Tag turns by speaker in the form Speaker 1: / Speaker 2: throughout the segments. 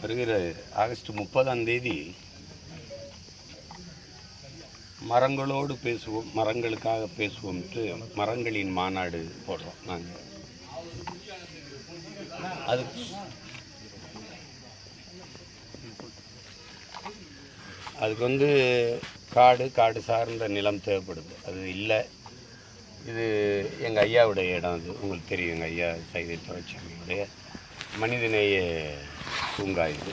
Speaker 1: வருகிற ஆகஸ்ட் 30 மரங்களோடு பேசுவோம், மரங்களுக்காக பேசுவோம்ட்டு மரங்களின் மாநாடு போடுறோம் நாங்கள். அதுக்கு வந்து காடு சார்ந்த நிலம் தேவைப்படுது. அது இல்லை. இது எங்கள் ஐயாவுடைய இடம். அது உங்களுக்கு தெரியும், எங்கள் ஐயா சைதை துரைசாமியுடைய மனிதநேய பூங்கா இது.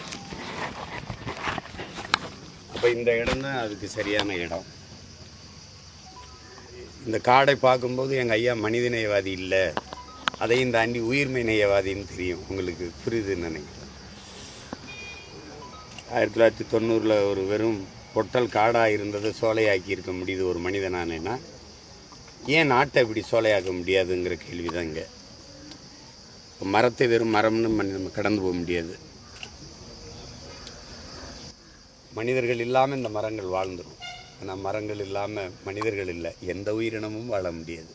Speaker 1: அப்போ இந்த இடம் தான் அதுக்கு சரியான இடம். இந்த காடை பார்க்கும்போது எங்கள் ஐயா மனிதநேயவாதி இல்லை, அதையும் தாண்டி உயிர்மை நேயவாதின்னு தெரியும். உங்களுக்கு புரியுதுன்னு நினைக்கிறேன். 1990 ஒரு வெறும் பொட்டல் காடாக இருந்ததை சோலையாக்கி இருக்க முடியுது ஒரு மனிதனானேன்னா, ஏன் நாட்டை இப்படி சோலையாக்க முடியாதுங்கிற கேள்வி தான் இங்கே. மரத்தை வெறும் மரம்னு நம்ம கடந்து போக முடியாது. மனிதர்கள் இல்லாமல் இந்த மரங்கள் வாழ்ந்துடும். ஆனால் மரங்கள் இல்லாமல் மனிதர்கள் இல்லை, எந்த உயிரினமும் வாழ முடியாது.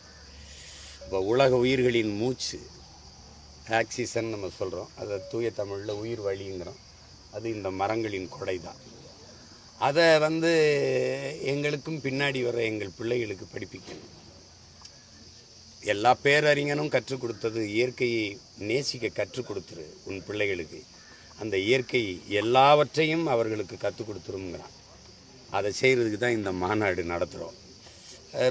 Speaker 1: இப்போ உலக உயிர்களின் மூச்சு ஆக்சிஜன் நம்ம சொல்கிறோம், அதை தூய தமிழில் உயிர் வழிங்கிறோம். அது இந்த மரங்களின் கொடை தான். அதை எங்களுக்கும் பின்னாடி வர எங்கள் பிள்ளைகளுக்கு படிப்பிக்கணும். எல்லா பேரறிஞனும் கற்றுக் கொடுத்தது இயற்கையை நேசிக்க கற்றுக் கொடுத்துரு உன் பிள்ளைகளுக்கு. அந்த இயற்கை எல்லாவற்றையும் அவர்களுக்கு கற்றுக் கொடுத்துருங்கிறான். அதை செய்கிறதுக்கு தான் இந்த மாநாடு நடத்துகிறோம்.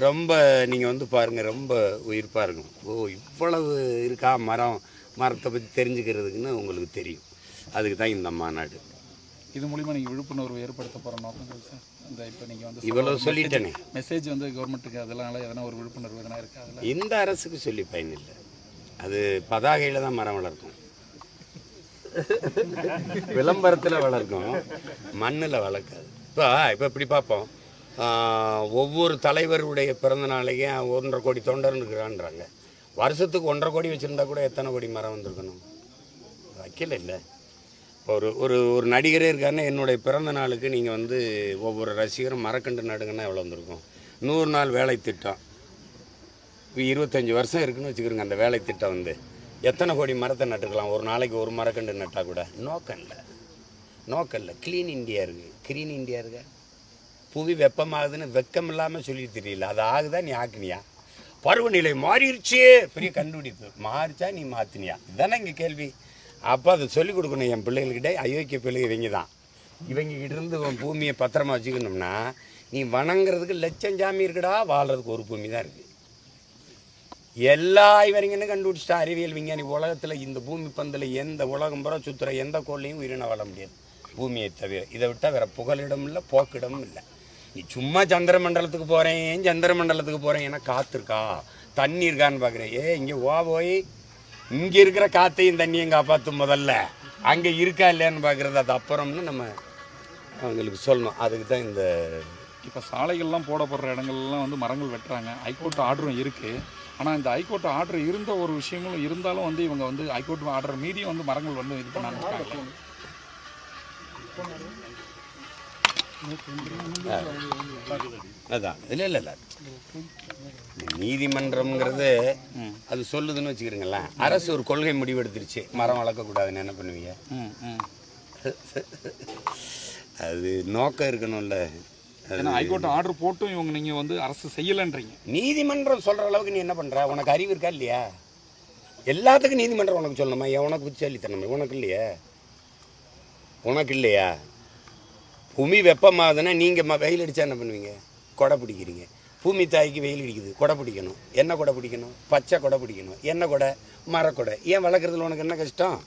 Speaker 1: ரொம்ப நீங்கள் பாருங்கள், ரொம்ப உயிர்ப்பாக இருக்கும். இவ்வளவு இருக்கா மரத்தை பற்றி தெரிஞ்சுக்கிறதுக்குன்னு உங்களுக்கு தெரியும். அதுக்கு தான் இந்த மாநாடு.
Speaker 2: இது மூலிமா நீங்கள் விழிப்புணர்வு ஏற்படுத்த போகிற நோக்கங்கள் சார். இந்த இப்போ நீங்கள்
Speaker 1: இவ்வளோ சொல்லிட்டேனே,
Speaker 2: மெசேஜ் கவர்மெண்ட்டுக்கு அதெல்லாம் எதனா ஒரு விழிப்புணர்வு எதனா இருக்குது? அதில்
Speaker 1: இந்த அரசுக்கு சொல்லி பயனில்லை. அது பதாகையில் தான் மரம் வளர்க்கும், விளம்பரத்தில் வளர்க்கும், மண்ணில் வளர்க்காது. இப்போ இப்படி பார்ப்போம், ஒவ்வொரு தலைவருடைய பிறந்த நாளையும் 1.5 கோடி தொண்டர்னு இருக்கிறான்றாங்க. வருஷத்துக்கு 1.5 கோடி வச்சுருந்தா கூட எத்தனை கோடி மரம் வந்திருக்கணும்? வைக்கல இல்லை. ஒரு ஒரு ஒரு நடிகரே இருக்காருன்னா, என்னுடைய பிறந்த நாளுக்கு நீங்கள் ஒவ்வொரு ரசிகரும் மரக்கன்று நடுங்கன்னா எவ்வளோ வந்திருக்கும்? 100 நாள் வேலை திட்டம், இப்போ 25 வருஷம் இருக்குதுன்னு வச்சுக்கிறோங்க. அந்த வேலை திட்டம் எத்தனை கோடி மரத்தை நட்டுக்கலாம்? ஒரு நாளைக்கு ஒரு மரக்கன்று நட்டால் கூட நோக்கம் இல்லை. க்ளீன் இந்தியா இருக்குது, க்ரீன் இந்தியா இருக்கா? புவி வெப்பமாகுதுன்னு வெக்கம் இல்லாமல் சொல்லி தெரியல. அது ஆகுதா? நீ ஆக்குனியா? பருவநிலை மாறிடுச்சு, பெரிய கண்டுபிடிப்பு. மாறிச்சா நீ மாற்றினியா? இதுதானே இங்கே கேள்வி. அப்போ அதை சொல்லிக் கொடுக்கணும் என் பிள்ளைகள்கிட்ட. அயோக்கிய பிள்ளைங்க இவங்க தான். இவங்ககிட்ட இருந்து பூமியை பத்திரமா வச்சுக்கணும்னா, நீ வணங்குறதுக்கு லட்சம் சாமி இருக்குடா, வாழ்கிறதுக்கு ஒரு பூமி தான் இருக்குது. எல்லா இவரிங்கன்னு கண்டுபிடிச்சிட்டா அறிவியல் விஞ்ஞானி. உலகத்தில் இந்த பூமி பந்தில் எந்த உலகம் புற சுற்றுற எந்த கோள்லையும் உயிரினம் வாழ முடியாது, பூமியை தவிர. இதை விட்டால் வேறு புகலிடம் இல்லை, போக்கிடமும் இல்லை. நீ சும்மா சந்திர மண்டலத்துக்கு போகிறேன் ஏன்னா காற்று இருக்கா, தண்ணி இருக்கான்னு பார்க்குறேன். இங்கே போய் இங்கே இருக்கிற காற்றையும் தண்ணியும் காப்பாற்றும். முதல்ல அங்கே இருக்கா இல்லையான்னு பார்க்குறது, அது அப்புறம்னு நம்ம அவங்களுக்கு சொல்லணும். அதுக்கு தான் இந்த
Speaker 2: இப்போ சாலைகள்லாம் போடப்படுற இடங்கள்லாம் மரங்கள் வெட்டுறாங்க. ஹைகோர்ட் ஆர்டரும் இருக்குது. ஆனால் இந்த ஹைகோர்ட் ஆர்டர் இருந்த ஒரு விஷயங்களும் இருந்தாலும் இவங்க ஹைகோர்ட் ஆர்டர் மீறியும் மரங்கள் இது பண்ணாங்க.
Speaker 1: அதான் இல்லை நீதிமன்றம்ங்கிறது அது சொல்லுதுன்னு வச்சுக்கிறீங்களேன். அரசு ஒரு கொள்கை முடிவு எடுத்துருச்சு, மரம் வளர்க்கக்கூடாதுன்னு. என்ன பண்ணுவீங்க? அது நோக்கம் இருக்கணும்ல.
Speaker 2: ஹைகோர்ட் ஆர்டர் போட்டும் இவங்க நீங்கள் அரசு செய்யலைன்றீங்க.
Speaker 1: நீதிமன்றம் சொல்கிற அளவுக்கு நீ என்ன பண்ணுற? உனக்கு அறிவு இருக்கா இல்லையா? எல்லாத்துக்கும் நீதிமன்றம் உனக்கு சொல்லணுமா? உனக்கு புத்திசாலித்தனமா? உனக்கு இல்லையா? பூமி வெப்பமாகுதுன்னா நீங்கள் வெயில் அடித்தா என்ன பண்ணுவீங்க? கொடை பிடிக்கிறீங்க. பூமி தாய்க்கு வெயில் அடிக்குது, கொடை பிடிக்கணும். என்ன கொடை பிடிக்கணும்? பச்சை கொடை பிடிக்கணும். என்ன கொடை? மரக்கொடை. ஏன் வளர்க்குறதுல உனக்கு என்ன கஷ்டம்?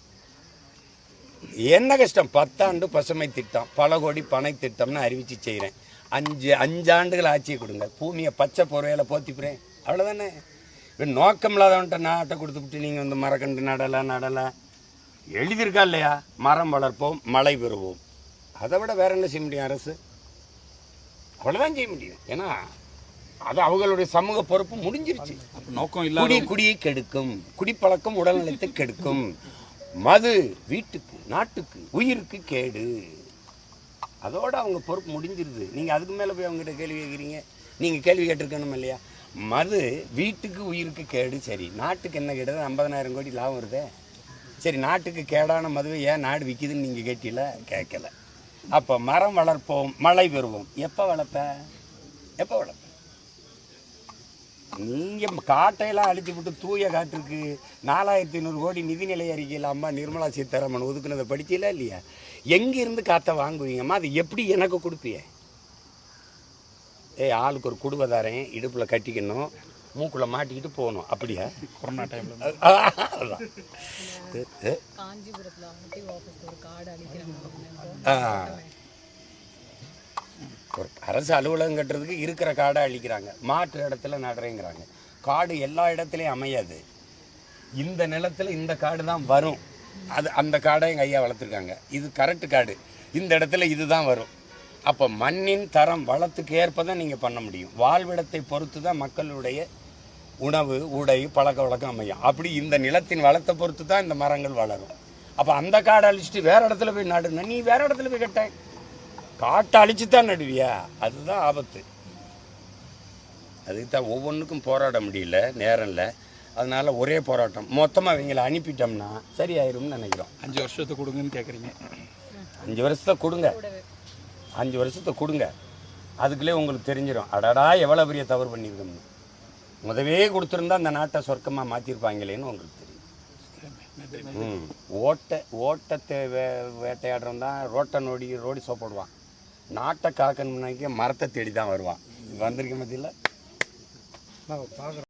Speaker 1: 10 ஆண்டு பசுமை திட்டம், பல கோடி பனை திட்டம்னு அறிவித்து செய்கிறேன். 5 ஆண்டுகள் ஆட்சியை கொடுங்க, பூமியை பச்சை பொறையில் போத்திப்புறேன். அவ்வளோதானே. இப்போ நோக்கம் இல்லாதவன்ட்ட நாட்டை கொடுத்துவிட்டு நீங்கள் மரக்கன்று நடலை எழுதியிருக்கா இல்லையா? மரம் வளர்ப்போம், மழை பெறுவோம். அதை விட வேற என்ன செய்ய முடியும் அரசு? அவ்வளோதான் செய்ய முடியும். ஏன்னா அது அவங்களுடைய சமூக பொறுப்பு முடிஞ்சிருச்சு.
Speaker 2: நோக்கம் இல்லை.
Speaker 1: குடியை கெடுக்கும், குடிப்பழக்கம் உடல்நலத்தை கெடுக்கும், மது வீட்டுக்கு நாட்டுக்கு உயிருக்கு கேடு. அதோட அவங்க பொறுப்பு முடிஞ்சிருது. நீங்கள் அதுக்கு மேலே போய் அவங்ககிட்ட கேள்வி கேட்குறீங்க. நீங்கள் கேள்வி கேட்டிருக்கணும் இல்லையா? மது வீட்டுக்கு உயிருக்கு கேடு, சரி. நாட்டுக்கு என்ன கேட்டது? 50,000 கோடி லாபம் வருதே. சரி, நாட்டுக்கு கேடான மதுவை ஏன் நாடு விற்கிதுன்னு நீங்கள் கேட்டீங்களா? கேட்கல. அப்போ மரம் வளர்ப்போம், மழை பெறுவோம். எப்போ வளர்ப்ப? நீங்கள் காட்டையெல்லாம் அழிச்சு விட்டு தூய காற்றுக்கு 4500 கோடி நிதிநிலை அறிக்கையில் அம்மா நிர்மலா சீதாராமன் ஒதுக்குனதை படிச்சீங்களா இல்லையா? எங்கேருந்து காற்றை வாங்குவீங்கம்மா? அது எப்படி எனக்கு கொடுப்பிய? ஆளுக்கு ஒரு குடுவை தரேன், இடுப்பில் கட்டிக்கணும், மூக்குள்ள மாட்டிக்கிட்டு போகணும். அப்படியா?
Speaker 2: கொரோனா டைமில்
Speaker 1: அதான்.
Speaker 3: காஞ்சிபுரத்துல ஆர்டிஓ ஆஃபீஸ்ல ஒரு கார்டு அளிக்கிறாங்க.
Speaker 1: ஒரு அரசு அலுவலகம் கட்டுறதுக்கு இருக்கிற காடை அழிக்கிறாங்க, மாற்று இடத்துல நடுறேங்கிறாங்க. காடு எல்லா இடத்துலையும் அமையாது. இந்த நிலத்தில் இந்த காடு தான் வரும். அந்த காடை எங்கள் ஐயா வளர்த்துருக்காங்க. இது கரெக்டு காடு, இந்த இடத்துல இதுதான் வரும். அப்போ மண்ணின் தரம் வளத்துக்கு ஏற்ப தான் நீங்கள் பண்ண முடியும். வாழ்விடத்தை பொறுத்து தான் மக்களுடைய உணவு, உடை, பழக்க வழக்கம் அமையும். அப்படி இந்த நிலத்தின் வளத்தை பொறுத்து தான் இந்த மரங்கள் வளரும். அப்போ அந்த காடை அழிச்சிட்டு வேறு இடத்துல போய் நடுனா, நீ வேறு இடத்துல போய் கட்ட, காட்டை அழிச்சு தான் நடுவியா? அதுதான் ஆபத்து. அதுக்கு தான் ஒவ்வொன்றுக்கும் போராட முடியல, நேரம் இல்லை. அதனால் ஒரே போராட்டம், மொத்தமாக இவங்களை அனுப்பிட்டோம்னா சரியாயிரும்னு நினைக்கிறோம்.
Speaker 2: 5 வருஷத்தை கொடுங்கன்னு கேட்குறீங்க.
Speaker 1: 5 வருஷத்தை கொடுங்க, 5 வருஷத்தை கொடுங்க. அதுக்குள்ளே உங்களுக்கு தெரிஞ்சிடும், அடடா எவ்வளோ பெரிய தவறு பண்ணியிருக்கோம்னு. முதவே கொடுத்துருந்தா அந்த நாட்டை சொர்க்கமாக மாற்றிருப்பாங்களேன்னு உங்களுக்கு தெரியும். ஓட்டத்தை வேட்டையாடுறவன் தான் ரோடி சோப்பிடுவான். நாட்டை காக்கணும்னாக்க மரத்தை தேடி தான் வருவான். வந்திருக்க மத்தியில்